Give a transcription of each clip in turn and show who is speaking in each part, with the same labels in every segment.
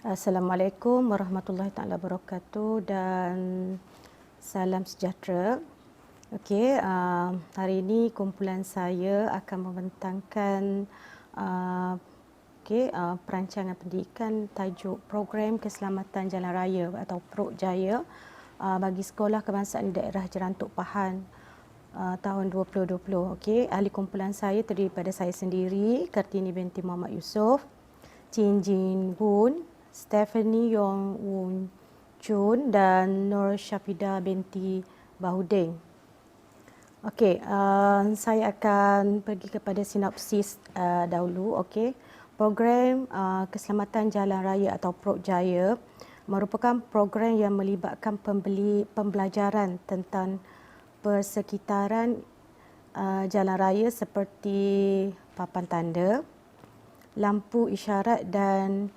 Speaker 1: Assalamualaikum warahmatullahi taala wabarakatuh dan salam sejahtera. Okey, hari ini kumpulan saya akan membentangkan perancangan pendidikan tajuk Program Keselamatan Jalan Raya atau Prok Jaya bagi Sekolah Kebangsaan di Daerah Jerantuk Pahan tahun 2020. Okey, ahli kumpulan saya terdiri daripada saya sendiri, Kartini binti Muhammad Yusof, Chin Jin Woon, Stephanie Yong Woon Chun dan Nur Syafida binti Bahuding. Okey, saya akan pergi kepada sinopsis dahulu. Okey, program keselamatan jalan raya atau Prok Jaya merupakan program yang melibatkan pembelajaran tentang persekitaran jalan raya seperti papan tanda, lampu isyarat dan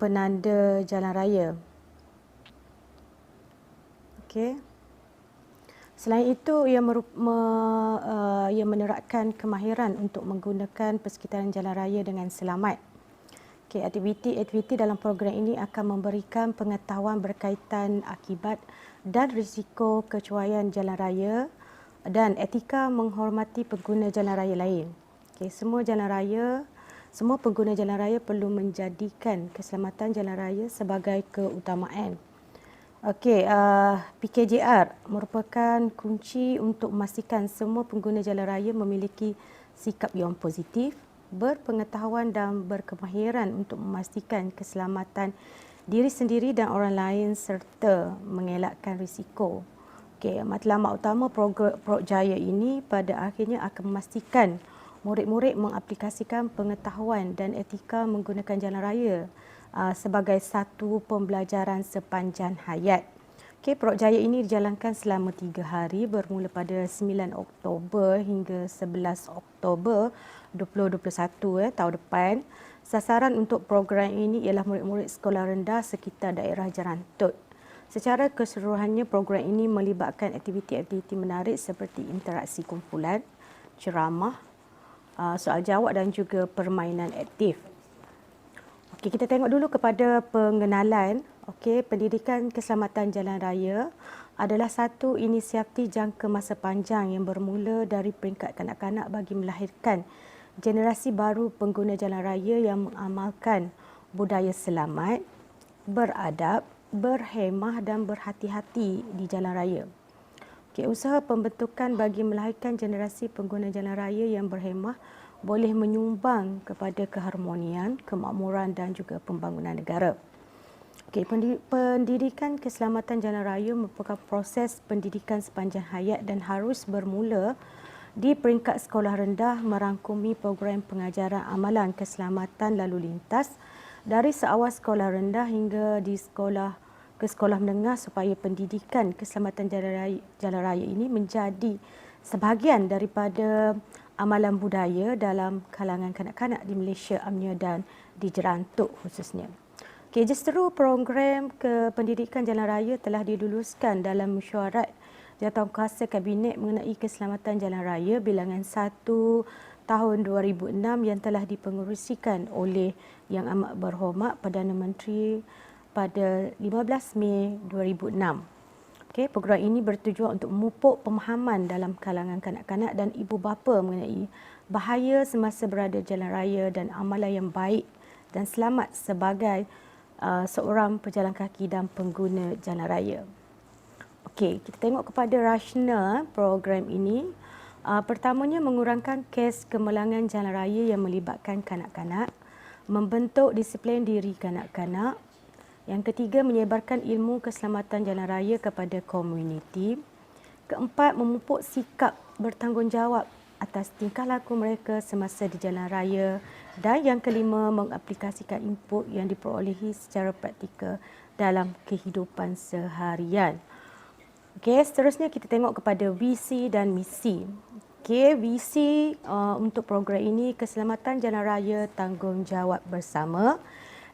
Speaker 1: penanda jalan raya. Okey. Selain itu, ia menerapkan kemahiran untuk menggunakan persekitaran jalan raya dengan selamat. Okey, aktiviti dalam program ini akan memberikan pengetahuan berkaitan akibat dan risiko kecuaian jalan raya dan etika menghormati pengguna jalan raya lain. Okey, semua pengguna jalan raya perlu menjadikan keselamatan jalan raya sebagai keutamaan. Okey, PKJR merupakan kunci untuk memastikan semua pengguna jalan raya memiliki sikap yang positif, berpengetahuan dan berkemahiran untuk memastikan keselamatan diri sendiri dan orang lain serta mengelakkan risiko. Okey, matlamat utama Prok Jaya ini pada akhirnya akan memastikan murid-murid mengaplikasikan pengetahuan dan etika menggunakan jalan raya sebagai satu pembelajaran sepanjang hayat. Okey, Prok Jaya ini dijalankan selama 3 hari bermula pada 9 Oktober hingga 11 Oktober 2021 tahun depan. Sasaran untuk program ini ialah murid-murid sekolah rendah sekitar daerah Jerantut. Secara keseluruhannya, program ini melibatkan aktiviti-aktiviti menarik seperti interaksi kumpulan, ceramah, soal jawab dan juga permainan aktif. Okey, kita tengok dulu kepada pengenalan. Okey, pendidikan keselamatan jalan raya adalah satu inisiatif jangka masa panjang yang bermula dari peringkat kanak-kanak bagi melahirkan generasi baru pengguna jalan raya yang mengamalkan budaya selamat, beradab, berhemah dan berhati-hati di jalan raya. Okey, usaha pembentukan bagi melahirkan generasi pengguna jalan raya yang berhemah boleh menyumbang kepada keharmonian, kemakmuran dan juga pembangunan negara. Okey, pendidikan keselamatan jalan raya merupakan proses pendidikan sepanjang hayat dan harus bermula di peringkat sekolah rendah merangkumi program pengajaran amalan keselamatan lalu lintas dari seawal sekolah rendah hingga di ke sekolah menengah supaya pendidikan keselamatan jalan raya ini menjadi sebahagian daripada amalan budaya dalam kalangan kanak-kanak di Malaysia, Amnia dan di Jerantuk khususnya. Okay, justeru program pendidikan jalan raya telah diluluskan dalam mesyuarat Jawatankuasa Kabinet mengenai keselamatan jalan raya bilangan 1 tahun 2006 yang telah dipengerusikan oleh Yang Amat Berhormat Perdana Menteri pada 15 Mei 2006. Okay, program ini bertujuan untuk memupuk pemahaman dalam kalangan kanak-kanak dan ibu bapa mengenai bahaya semasa berada jalan raya dan amalan yang baik dan selamat sebagai seorang pejalan kaki dan pengguna jalan raya. Okey, kita tengok kepada rasional program ini. Pertamanya, mengurangkan kes kemalangan jalan raya yang melibatkan kanak-kanak, membentuk disiplin diri kanak-kanak. Yang ketiga, menyebarkan ilmu keselamatan jalan raya kepada komuniti. Keempat, memupuk sikap bertanggungjawab atas tingkah laku mereka semasa di jalan raya. Dan yang kelima, mengaplikasikan input yang diperolehi secara praktikal dalam kehidupan seharian. Okey, seterusnya kita tengok kepada visi dan misi. Okey, visi untuk program ini, keselamatan jalan raya tanggungjawab bersama.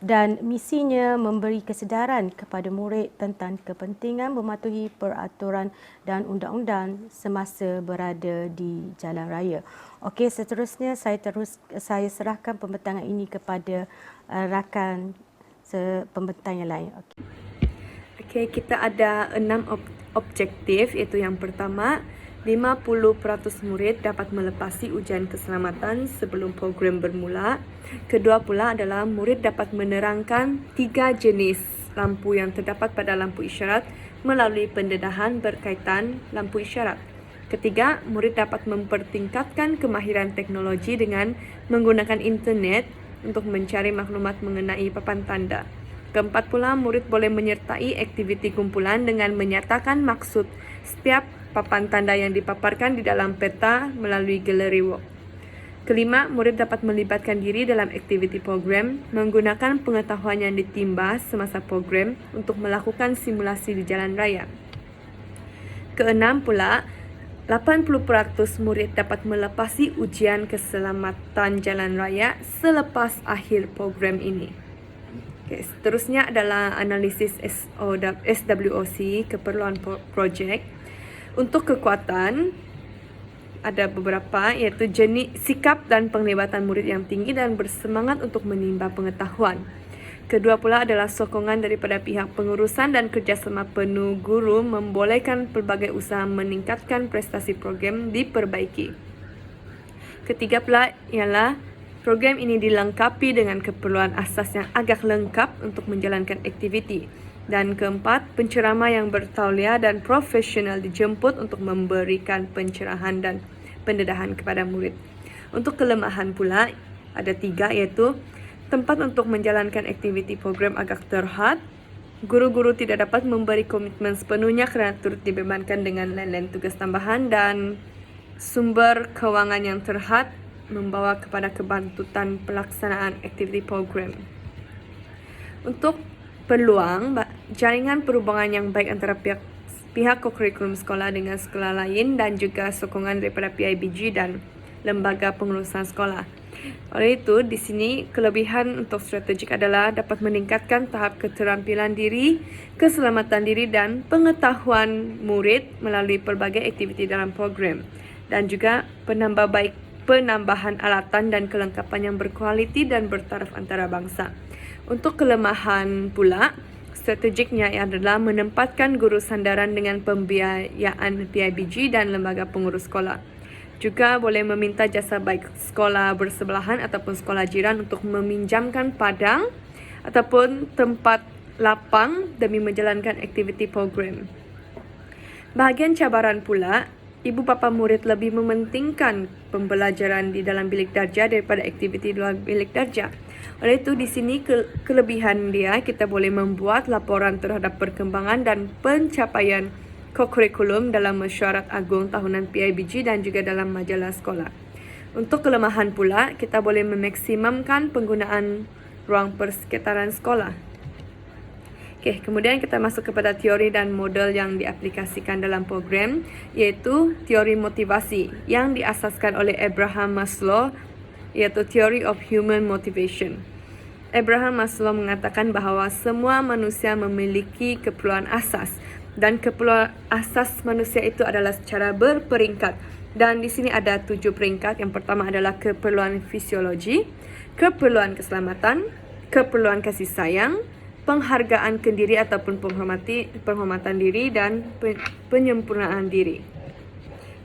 Speaker 1: Dan misinya memberi kesedaran kepada murid tentang kepentingan mematuhi peraturan dan undang-undang semasa berada di jalan raya. Okey, seterusnya saya serahkan pembentangan ini kepada rakan pembentang yang lain.
Speaker 2: Okey, kita ada 6 objektif, iaitu yang pertama, 50% murid dapat melepasi ujian keselamatan sebelum program bermula. Kedua pula adalah murid dapat menerangkan 3 jenis lampu yang terdapat pada lampu isyarat melalui pendedahan berkaitan lampu isyarat. Ketiga, murid dapat mempertingkatkan kemahiran teknologi dengan menggunakan internet untuk mencari maklumat mengenai papan tanda. Keempat pula, murid boleh menyertai aktiviti kumpulan dengan menyatakan maksud setiap papan tanda yang dipaparkan di dalam peta melalui gallery walk. Kelima, murid dapat melibatkan diri dalam aktiviti program menggunakan pengetahuan yang ditimba semasa program untuk melakukan simulasi di jalan raya. Keenam pula, 80% murid dapat melepasi ujian keselamatan jalan raya selepas akhir program ini. Okay, seterusnya adalah analisis SWOC, keperluan projek. Untuk kekuatan, ada beberapa, iaitu sikap dan penglibatan murid yang tinggi dan bersemangat untuk menimba pengetahuan. Kedua pula adalah sokongan daripada pihak pengurusan dan kerjasama penuh guru membolehkan pelbagai usaha meningkatkan prestasi program diperbaiki. Ketiga pula ialah program ini dilengkapi dengan keperluan asas yang agak lengkap untuk menjalankan aktiviti. Dan keempat, penceramah yang bertauliah dan profesional dijemput untuk memberikan pencerahan dan pendedahan kepada murid. Untuk kelemahan pula, ada 3, iaitu tempat untuk menjalankan aktiviti program agak terhad. Guru-guru tidak dapat memberi komitmen sepenuhnya kerana turut dibebankan dengan lain-lain tugas tambahan, dan sumber kewangan yang terhad membawa kepada kebantutan pelaksanaan aktiviti program. Untuk peluang, jaringan perhubungan yang baik antara pihak kokurikulum sekolah dengan sekolah lain dan juga sokongan daripada PIBG dan lembaga pengurusan sekolah. Oleh itu, di sini kelebihan untuk strategik adalah dapat meningkatkan tahap keterampilan diri, keselamatan diri dan pengetahuan murid melalui pelbagai aktiviti dalam program, dan juga penambahan alatan dan kelengkapan yang berkualiti dan bertaraf antarabangsa. Untuk kelemahan pula, strategiknya adalah menempatkan guru sandaran dengan pembiayaan PIBG dan lembaga pengurus sekolah. Juga boleh meminta jasa baik sekolah bersebelahan ataupun sekolah jiran untuk meminjamkan padang ataupun tempat lapang demi menjalankan aktiviti program. Bahagian cabaran pula, ibu bapa murid lebih mementingkan pembelajaran di dalam bilik darjah daripada aktiviti di luar bilik darjah. Oleh itu, di sini kelebihan dia, kita boleh membuat laporan terhadap perkembangan dan pencapaian kokurikulum dalam mesyuarat agung tahunan PIBG dan juga dalam majalah sekolah. Untuk kelemahan pula, kita boleh memaksimumkan penggunaan ruang persekitaran sekolah. Okey, kemudian kita masuk kepada teori dan model yang diaplikasikan dalam program, iaitu teori motivasi yang diasaskan oleh Abraham Maslow, iaitu Theory of Human Motivation. Abraham Maslow mengatakan bahawa semua manusia memiliki keperluan asas, dan keperluan asas manusia itu adalah secara berperingkat. Dan di sini ada 7 peringkat. Yang pertama adalah keperluan fisiologi, keperluan keselamatan, keperluan kasih sayang, penghargaan ke diri ataupun penghormatan diri, dan penyempurnaan diri.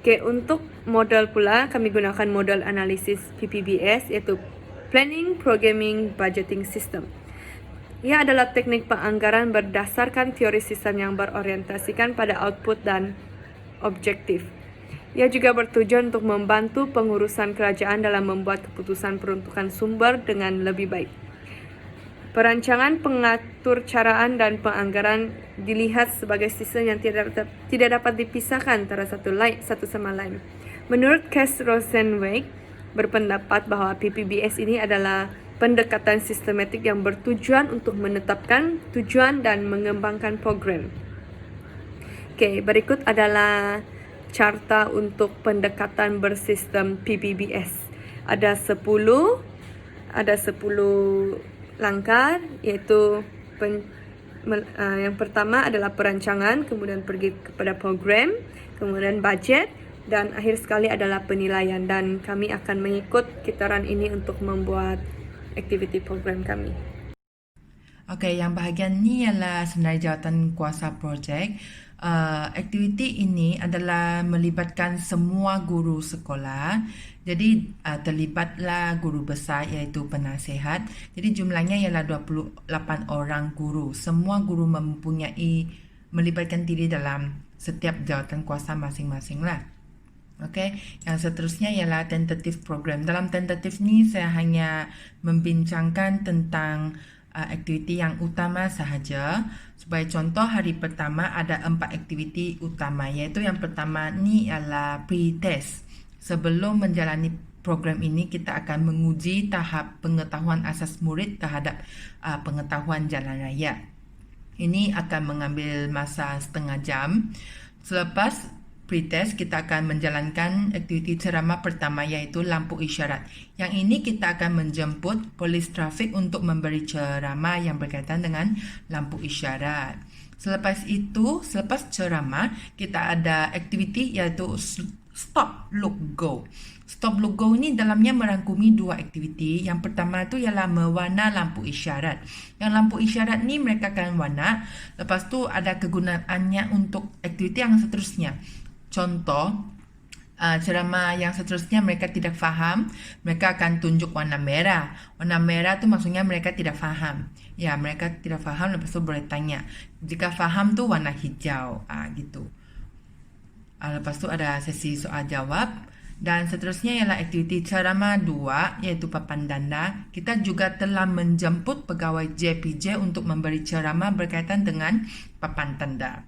Speaker 2: Okey, untuk model pula, kami gunakan model analisis PPBS, iaitu Planning, Programming, Budgeting System. Ia adalah teknik penganggaran berdasarkan teori sistem yang berorientasikan pada output dan objektif. Ia juga bertujuan untuk membantu pengurusan kerajaan dalam membuat keputusan peruntukan sumber dengan lebih baik. Perancangan, pengaturcaraan dan penganggaran dilihat sebagai sistem yang tidak dapat dipisahkan antara satu sama lain. Menurut Cass Rosenzweig berpendapat bahawa PPBS ini adalah pendekatan sistematik yang bertujuan untuk menetapkan tujuan dan mengembangkan program. Okey, berikut adalah carta untuk pendekatan bersistem PPBS. Ada 10 langkah, iaitu yang pertama adalah perancangan, kemudian pergi kepada program, kemudian bajet, dan akhir sekali adalah penilaian. Dan kami akan mengikut kitaran ini untuk membuat aktiviti program kami.
Speaker 3: Okey, yang bahagian ni ialah senarai jawatan kuasa projek. Aktiviti ini adalah melibatkan semua guru sekolah. Jadi terlibatlah guru besar iaitu penasihat. Jadi jumlahnya ialah 28 orang guru. Semua guru melibatkan diri dalam setiap jawatan kuasa masing-masing lah. Okey, yang seterusnya ialah tentative program. Dalam tentative ni saya hanya membincangkan tentang aktiviti yang utama sahaja. Sebagai contoh, hari pertama ada 4 aktiviti utama, iaitu yang pertama ni ialah pre-test. Sebelum menjalani program ini, kita akan menguji tahap pengetahuan asas murid terhadap pengetahuan jalan raya. Ini akan mengambil masa setengah jam. Selepas pretest, kita akan menjalankan aktiviti ceramah pertama iaitu lampu isyarat. Yang ini kita akan menjemput polis trafik untuk memberi ceramah yang berkaitan dengan lampu isyarat. Selepas ceramah, kita ada aktiviti iaitu stop, look, go. Stop, look, go ni dalamnya merangkumi 2 aktiviti. Yang pertama tu ialah mewarna lampu isyarat. Yang lampu isyarat ni mereka akan warna. Lepas tu ada kegunaannya untuk aktiviti yang seterusnya. Contoh, ceramah yang seterusnya mereka tidak faham, mereka akan tunjuk warna merah. Warna merah tu maksudnya mereka tidak faham. Ya, mereka tidak faham, lepas tu boleh tanya. Jika faham tu warna hijau, gitu. Lepas tu ada sesi soal jawab. Dan seterusnya ialah aktiviti ceramah 2 iaitu papan tanda. Kita juga telah menjemput pegawai JPJ untuk memberi ceramah berkaitan dengan papan tanda.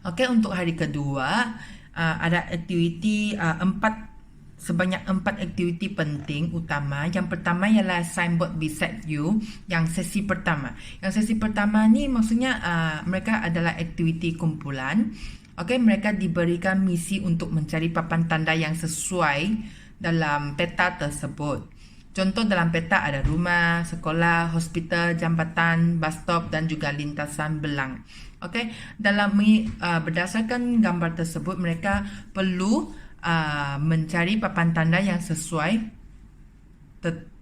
Speaker 3: Okey, untuk hari kedua ada aktiviti sebanyak 4 aktiviti penting utama. Yang pertama ialah signboard beside you, yang sesi pertama. Yang sesi pertama ni maksudnya mereka adalah aktiviti kumpulan. Okey, mereka diberikan misi untuk mencari papan tanda yang sesuai dalam peta tersebut. Contoh dalam peta ada rumah, sekolah, hospital, jambatan, bus stop dan juga lintasan belang. Okey, berdasarkan gambar tersebut mereka perlu mencari papan tanda yang sesuai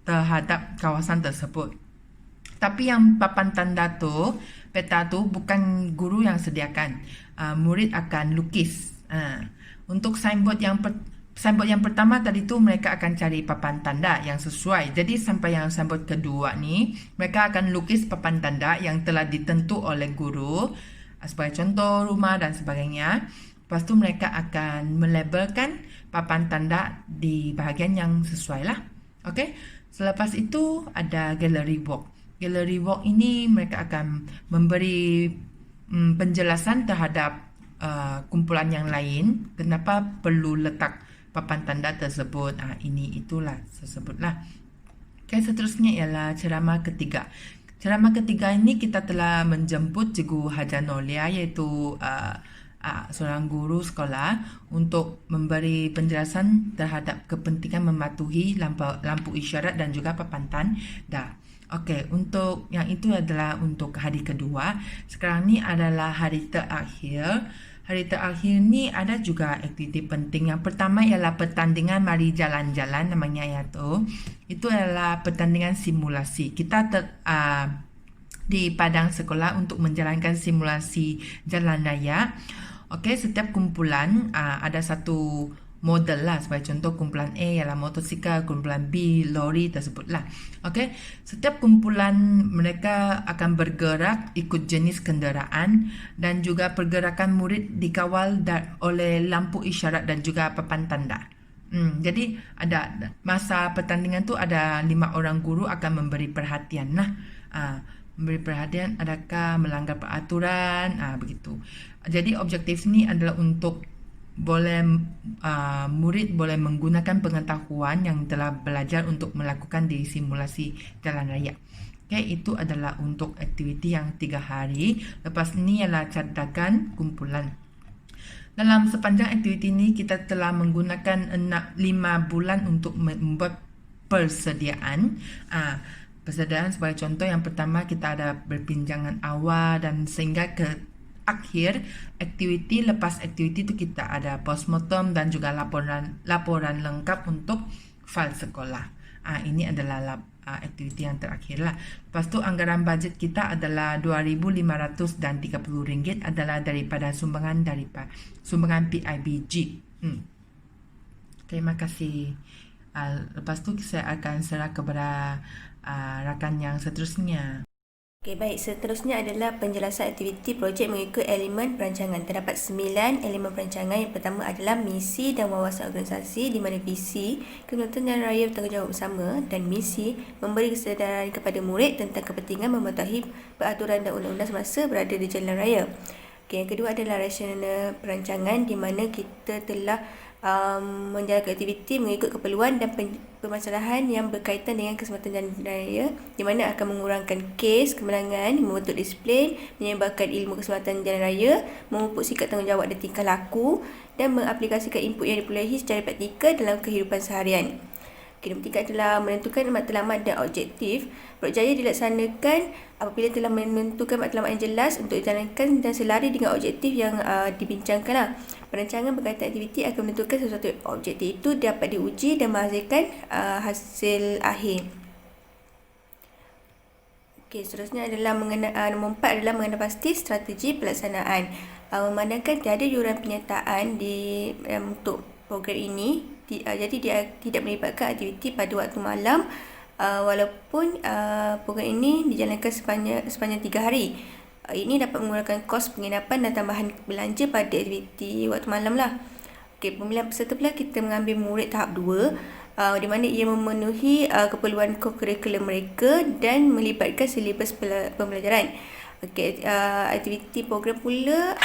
Speaker 3: terhadap kawasan tersebut. Tapi yang papan tanda tu, peta tu bukan guru yang sediakan. Murid akan lukis. Untuk signboard yang pertama tadi tu mereka akan cari papan tanda yang sesuai. Jadi sampai yang signboard kedua ni, mereka akan lukis papan tanda yang telah ditentu oleh guru. Sebagai contoh rumah dan sebagainya. Lepas tu mereka akan melabelkan papan tanda di bahagian yang sesuai lah. Okey. Selepas itu ada gallery walk. Gallery walk ini mereka akan memberi penjelasan terhadap kumpulan yang lain kenapa perlu letak papan tanda tersebut. Itulah tersebutlah. Okay, seterusnya ialah ceramah ketiga. Ceramah ketiga ini kita telah menjemput Cikgu Haja Nolia iaitu seorang guru sekolah untuk memberi penjelasan terhadap kepentingan mematuhi lampu isyarat dan juga papan tanda. Okey, untuk yang itu adalah untuk hari kedua. Sekarang ni adalah hari terakhir. Hari terakhir ni ada juga aktiviti penting. Yang pertama ialah pertandingan mari jalan-jalan namanya iaitu. Itu adalah pertandingan simulasi. Kita di padang sekolah untuk menjalankan simulasi jalan raya. Okey, setiap kumpulan ada satu model lah. Sebagai contoh, kumpulan A ialah motosikal, kumpulan B lori tersebutlah. Okey, setiap kumpulan mereka akan bergerak ikut jenis kenderaan dan juga pergerakan murid dikawal oleh lampu isyarat dan juga papan tanda. Jadi ada masa pertandingan tu ada 5 orang guru akan memberi perhatian lah. Memberi perhatian adakah melanggar peraturan, begitu. Jadi objektif ni adalah untuk murid boleh menggunakan pengetahuan yang telah belajar untuk melakukan di simulasi jalan raya. Okay, itu adalah untuk aktiviti yang 3 hari. Lepas ni ialah catakan kumpulan. Dalam sepanjang aktiviti ini kita telah menggunakan 5 bulan untuk membuat persediaan. Persediaan sebagai contoh, yang pertama kita ada berbincangan awal dan sehingga ke akhir aktiviti. Lepas aktiviti itu kita ada postmortem dan juga laporan lengkap untuk file sekolah. Ini adalah aktiviti yang terakhir lah. Lepas tu anggaran bajet kita adalah RM2,530 adalah daripada sumbangan PIBG. Terima kasih. Lepas tu saya akan serah kepada rakan yang seterusnya.
Speaker 4: Okey, baik. Seterusnya adalah penjelasan aktiviti projek mengikut elemen perancangan. Terdapat 9 elemen perancangan. Yang pertama adalah misi dan wawasan organisasi, di mana visi, Kementerian Jalan Raya bertanggungjawab bersama, dan misi memberi kesedaran kepada murid tentang kepentingan mematuhi peraturan dan undang-undang semasa berada di jalan raya. Okey, yang kedua adalah rasional perancangan, di mana kita telah menjalankan aktiviti mengikut keperluan dan permasalahan yang berkaitan dengan keselamatan jalan raya, di mana akan mengurangkan kes kemenangan, membentuk disiplin, menyebarkan ilmu keselamatan jalan raya, memupuk sikap tanggungjawab dan tingkah laku, dan mengaplikasikan input yang diperolehi secara praktikal dalam kehidupan seharian. Nombor 3 adalah menentukan matlamat dan objektif. Projek dilaksanakan apabila telah menentukan matlamat yang jelas untuk dijalankan dan selari dengan objektif yang dibincangkan. Perancangan berkaitan aktiviti akan menentukan sesuatu objektif itu dapat diuji dan menghasilkan hasil akhir. Okey, seterusnya adalah nombor 4 adalah mengenal pasti strategi pelaksanaan. Memandangkan tiada yuran penyertaan untuk program ini, jadi dia tidak melibatkan aktiviti pada waktu malam, walaupun program ini dijalankan sepanjang 3 hari. Ini dapat mengurangkan kos penginapan dan tambahan belanja pada aktiviti waktu malam lah. Okey, pemilihan peserta pula kita mengambil murid tahap 2, di mana ia memenuhi keperluan kurikulum mereka dan melibatkan silibus pembelajaran. Okey, aktiviti program pula,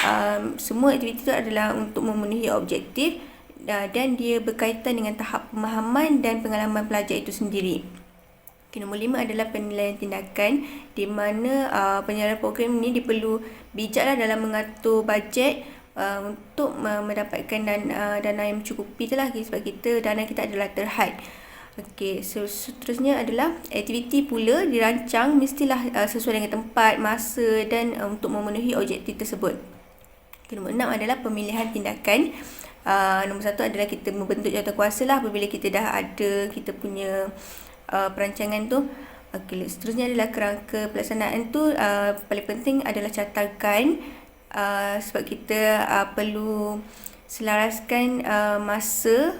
Speaker 4: semua aktiviti itu adalah untuk memenuhi objektif dan dia berkaitan dengan tahap pemahaman dan pengalaman pelajar itu sendiri. Okay, nombor 5 adalah penilaian tindakan, di mana penyelenggaraan program ini diperlu bijaklah dalam mengatur bajet untuk mendapatkan dana yang mencukupi itulah, sebab dana kita adalah terhad. Okey, seterusnya adalah aktiviti pula dirancang mestilah sesuai dengan tempat, masa dan untuk memenuhi objektif tersebut. Okay, nombor 6 adalah pemilihan tindakan. Nombor 1 adalah kita membentuk jawatankuasa lah apabila kita dah ada kita punya perancangan tu. Okay, seterusnya adalah kerangka pelaksanaan tu, paling penting adalah catakan, sebab kita perlu selaraskan masa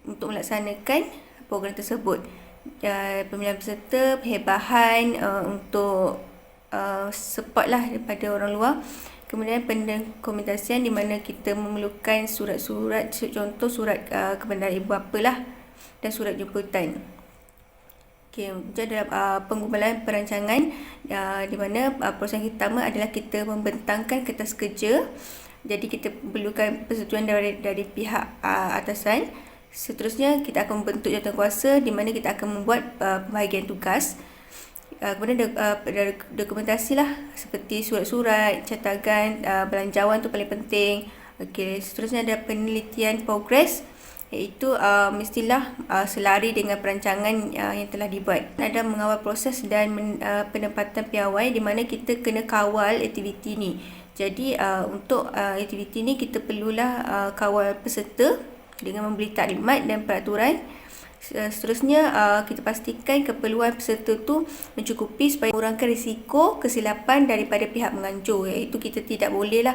Speaker 4: untuk melaksanakan program tersebut. Pemilihan peserta, perhebahan untuk support lah daripada orang luar. Kemudian pendokumentasian, di mana kita memerlukan surat-surat, contoh surat kebenaran ibu bapa lah, dan surat jemputan. Okey, itu adalah penggumpalan perancangan, di mana proses pertama adalah kita membentangkan kertas kerja. Jadi kita perlukan persetujuan dari pihak atasan. Seterusnya kita akan membentuk jawatankuasa, di mana kita akan membuat pembahagian tugas. Kemudian dokumentasi lah, seperti surat-surat, catakan, belanjawan tu paling penting. Okey, seterusnya ada penelitian progres, iaitu mestilah selari dengan perancangan yang telah dibuat. Ada mengawal proses dan penempatan piawai, di mana kita kena kawal aktiviti ni. Jadi untuk aktiviti ni kita perlulah kawal peserta dengan memberi taklimat dan peraturan. Seterusnya kita pastikan keperluan peserta tu mencukupi supaya mengurangkan risiko kesilapan daripada pihak menganjur, iaitu kita tidak bolehlah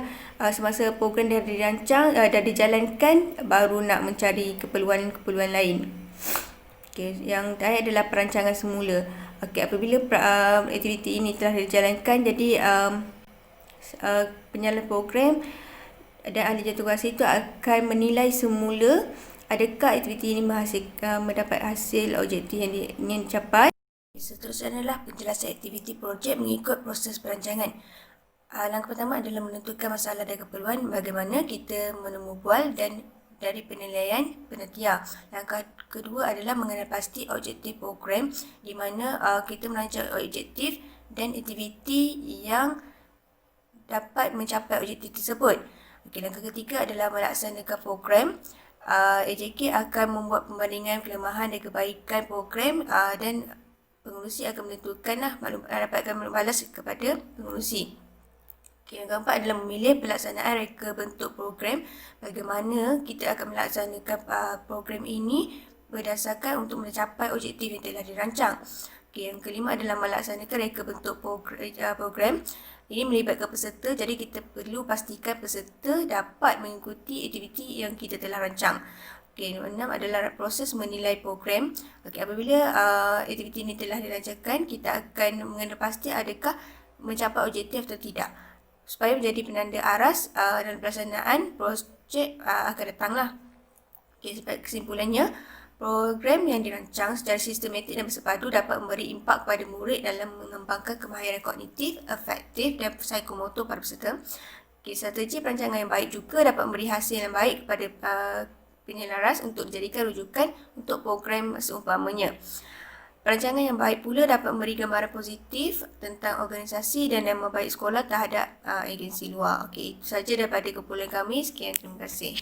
Speaker 4: semasa program dah dirancang, dah dijalankan, baru nak mencari keperluan lain. Okey, yang terakhir adalah perancangan semula. Okey, apabila aktiviti ini telah dijalankan, jadi penyalaan program dan ahli jawatankuasa itu akan menilai semula adakah aktiviti ini mendapat hasil objektif yang dicapai. Seterusnya adalah penjelasan aktiviti projek mengikut proses perancangan. Langkah pertama adalah menentukan masalah dan keperluan, bagaimana kita menemu bual dan dari penilaian penitia. Langkah kedua adalah mengenal pasti objektif program, di mana kita merancang objektif dan aktiviti yang dapat mencapai objektif tersebut. Okey, langkah ketiga adalah melaksanakan program. AJK akan membuat perbandingan kelemahan dan kebaikan program, dan pengurusi akan menentukanlah dapatkan maklum balas kepada pengurusi. Okay, yang keempat adalah memilih pelaksanaan reka bentuk program. Bagaimana kita akan melaksanakan program ini berdasarkan untuk mencapai objektif yang telah dirancang. Okey, yang kelima adalah melaksanakan reka bentuk program. Ini melibatkan peserta, jadi kita perlu pastikan peserta dapat mengikuti aktiviti yang kita telah rancang. Okey, nombor 6 adalah proses menilai program. Okey, apabila aktiviti ini telah dirancangkan, kita akan mengenal pasti adakah mencapai objektif atau tidak. Supaya menjadi penanda aras dalam pelaksanaan projek akan datanglah. Okey, kesimpulannya, program yang dirancang secara sistematik dan bersepadu dapat memberi impak kepada murid dalam mengembangkan kemahiran kognitif, afektif dan psikomotor pada peserta. Okay, strategi perancangan yang baik juga dapat memberi hasil yang baik kepada penyelaras untuk dijadikan rujukan untuk program seumpamanya. Perancangan yang baik pula dapat memberi gambaran positif tentang organisasi dan nama baik sekolah terhadap agensi luar. Okey, itu sahaja daripada kumpulan kami. Sekian, terima kasih.